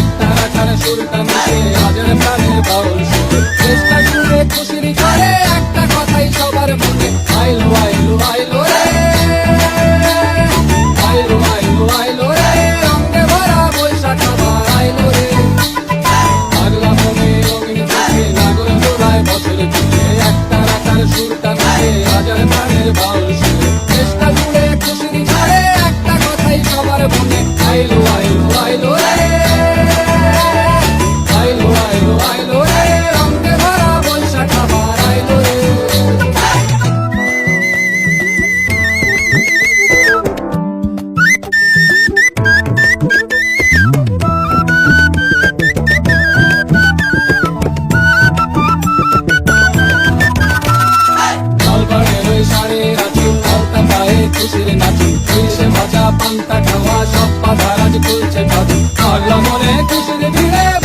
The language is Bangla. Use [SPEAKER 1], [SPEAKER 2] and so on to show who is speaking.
[SPEAKER 1] একটা রাখার সুরটা মিশে হাজার প্রাণের বাউল সুরে চেষ্টা জুড়ে খুশির ঝড়ে একটা কথাই সবার মনে আইলো আইলো আইলো রে আইলো আইলো আইলো রে রঙে ভরা বৈশাখ আবার আইলো রে পাগলা মনে রঙিন চোখে নাগর দোলায় বছর পিঠে একটা রাখার সুরটা মিশে হাজার প্রাণের বাউল সুরে চেষ্টা জুড়ে খুশির ঝড়ে একটা কথাই সবার মনে আইলো আইলো আইলো রে আইলো আইলো আইলো রে রঙে ভরা বৈশাখ আবার আইলো রে খুশির নাচি এসে মজা পান্তা খাওয়া সব বাধা রাজ খুলছে কাজু পাগলা মনে খুশির ভিড়ে